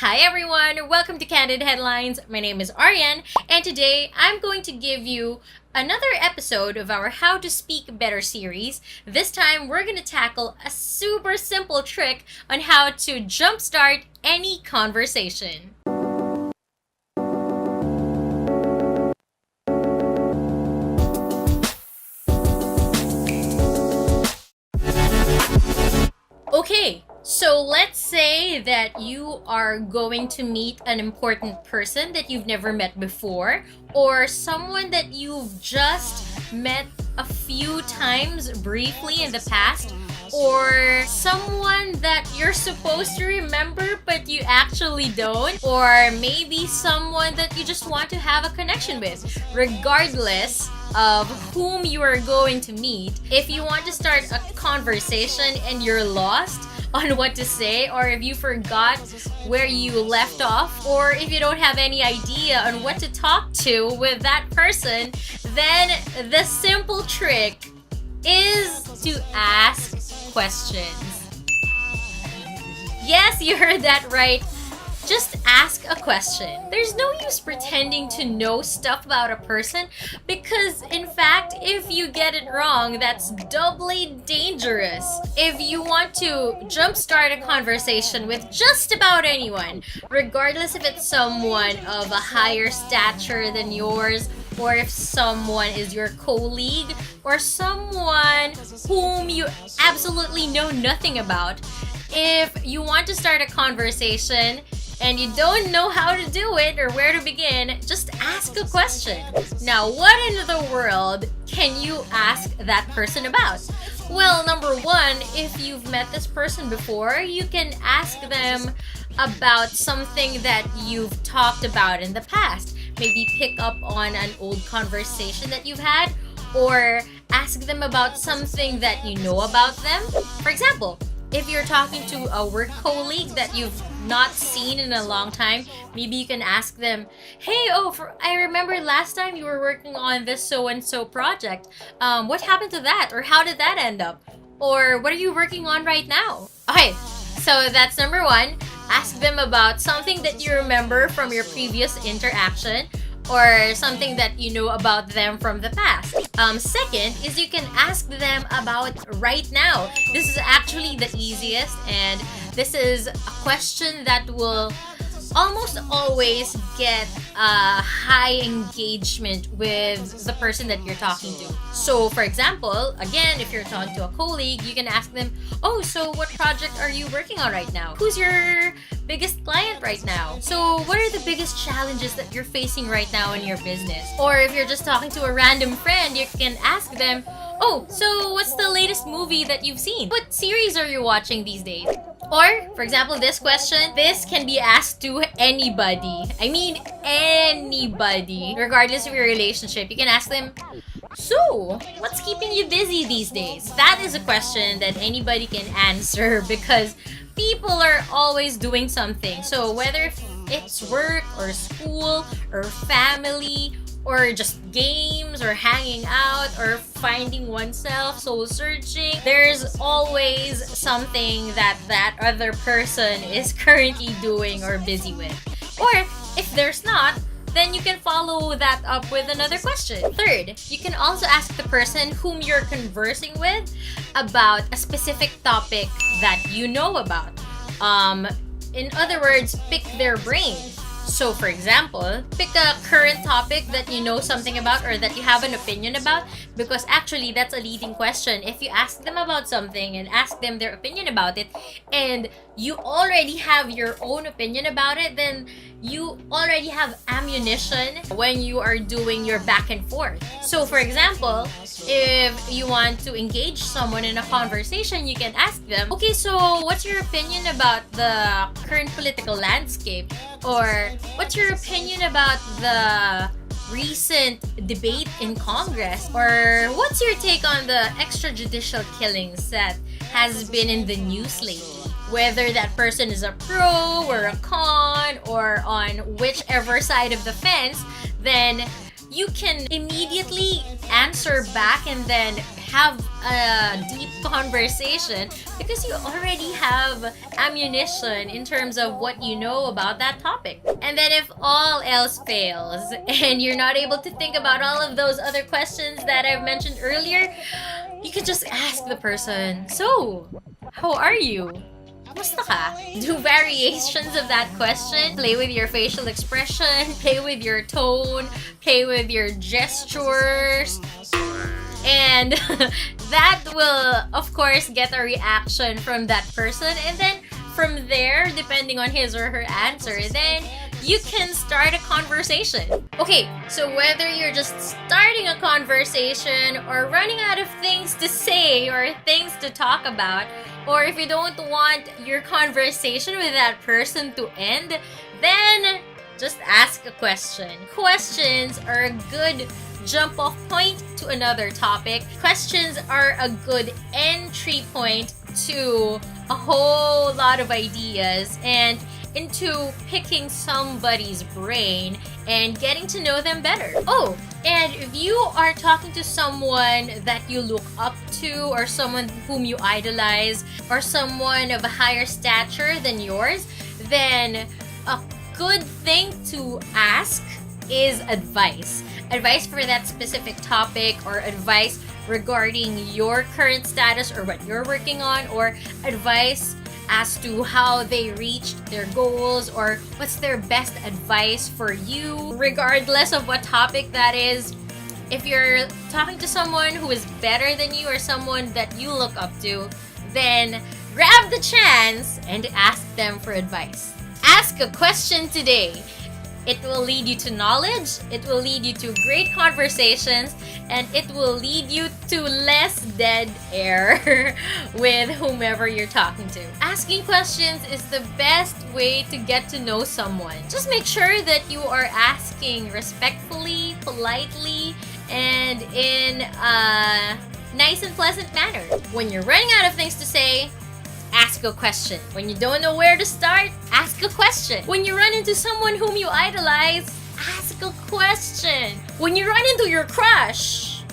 Hi everyone, welcome to Candid Headlines. My name is Ariane, and today I'm going to give you another episode of our How to Speak Better series. This time we're going to tackle a super simple trick on how to jumpstart any conversation. Okay, so let's say that you are going to meet an important person that you've never met before, or someone that you've just met a few times briefly in the past, or someone that you're supposed to remember but you actually don't, or maybe someone that you just want to have a connection with. Regardless of whom you are going to meet, if you want to start a conversation and you're lost on what to say, or if you forgot where you left off, or if you don't have any idea on what to talk to with that person, then the simple trick is to ask questions. Yes, you heard that right. Just ask a question. There's no use pretending to know stuff about a person because, in fact, if you get it wrong, that's doubly dangerous. If you want to jumpstart a conversation with just about anyone, regardless if it's someone of a higher stature than yours, or if someone is your colleague, or someone whom you absolutely know nothing about, if you want to start a conversation and you don't know how to do it or where to begin, just ask a question. Now, what in the world can you ask that person about? Well, number one, if you've met this person before, you can ask them about something that you've talked about in the past. Maybe pick up on an old conversation that you've had, or ask them about something that you know about them. For example, if you're talking to a work colleague that you've not seen in a long time, maybe you can ask them, hey, I remember last time you were working on this so-and-so project. What happened to that? Or how did that end up? Or what are you working on right now? Okay, so that's number one. Ask them about something that you remember from your previous interaction, or something that you know about them from the past. Second is you can ask them about right now. This is actually the easiest, and this is a question that will almost always get a high engagement with the person that you're talking to. So for example, again, if you're talking to a colleague, you can ask them, oh, so what project are you working on right now? Who's your biggest client right now? So what are the biggest challenges that you're facing right now in your business? Or if you're just talking to a random friend, you can ask them, oh, so what's the latest movie that you've seen? What series are you watching these days? Or, for example, this question, this can be asked to anybody. I mean, anybody, regardless of your relationship. You can ask them, so, what's keeping you busy these days? That is a question that anybody can answer because people are always doing something. So, whether it's work or school or family, or just games, or hanging out, or finding oneself, soul searching, there's always something that other person is currently doing or busy with. Or if there's not, then you can follow that up with another question. Third, you can also ask the person whom you're conversing with about a specific topic that you know about. In other words, pick their brain. So for example, pick a current topic that you know something about or that you have an opinion about, because actually that's a leading question. If you ask them about something and ask them their opinion about it, and you already have your own opinion about it, then you already have ammunition when you are doing your back and forth. So for example, if you want to engage someone in a conversation, you can ask them, okay, so what's your opinion about the current political landscape? Or what's your opinion about the recent debate in Congress? Or what's your take on the extrajudicial killings that has been in the news lately? Whether that person is a pro or a con or on whichever side of the fence, then you can immediately answer back and then have a deep conversation because you already have ammunition in terms of what you know about that topic. And then if all else fails and you're not able to think about all of those other questions that I've mentioned earlier, you can just ask the person, "So, how are you? Kamusta ka?" Do variations of that question. Play with your facial expression, play with your tone, play with your gestures. And that will, of course, get a reaction from that person. And then from there, depending on his or her answer, then you can start a conversation. Okay, so whether you're just starting a conversation or running out of things to say or things to talk about, or if you don't want your conversation with that person to end, then just ask a question. Questions are a good jump off point to another topic. Questions are a good entry point to a whole lot of ideas and into picking somebody's brain and getting to know them better. Oh, and if you are talking to someone that you look up to or someone whom you idolize or someone of a higher stature than yours, then a good thing to ask is advice. Advice for that specific topic, or advice regarding your current status or what you're working on, or advice as to how they reached their goals, or what's their best advice for you, regardless of what topic that is. If you're talking to someone who is better than you or someone that you look up to, then grab the chance and ask them for advice. Ask a question today. It will lead you to knowledge, it will lead you to great conversations, and it will lead you to less dead air with whomever you're talking to. Asking questions is the best way to get to know someone. Just make sure that you are asking respectfully, politely, and in a nice and pleasant manner. When you're running out of things to say, ask a question. When you don't know where to start, ask a question. When you run into someone whom you idolize, ask a question. When you run into your crush,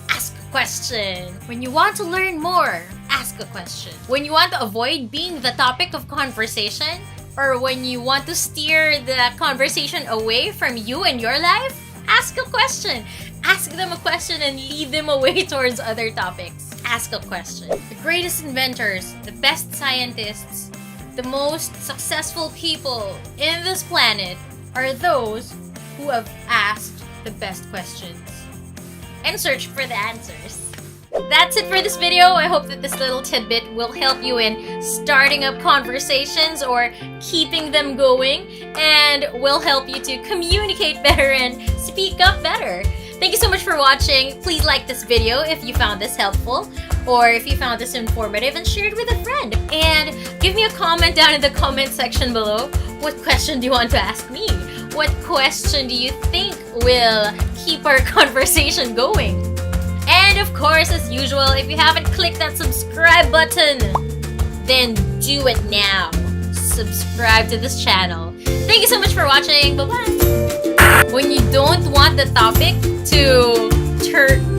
ask a question. When you want to learn more, ask a question. When you want to avoid being the topic of conversation, or when you want to steer the conversation away from you and your life, ask a question. Ask them a question and lead them away towards other topics. Ask a question. The greatest inventors, the best scientists, the most successful people in this planet are those who have asked the best questions and searched for the answers. That's it for this video. I hope that this little tidbit will help you in starting up conversations or keeping them going, and will help you to communicate better and speak up better. Thank you so much for watching. Please like this video if you found this helpful, or if you found this informative, and share it with a friend. And give me a comment down in the comment section below. What question do you want to ask me? What question do you think will keep our conversation going? And of course, as usual, if you haven't clicked that subscribe button, then do it now. Subscribe to this channel. Thank you so much for watching. Bye-bye. When you don't want the topic to turn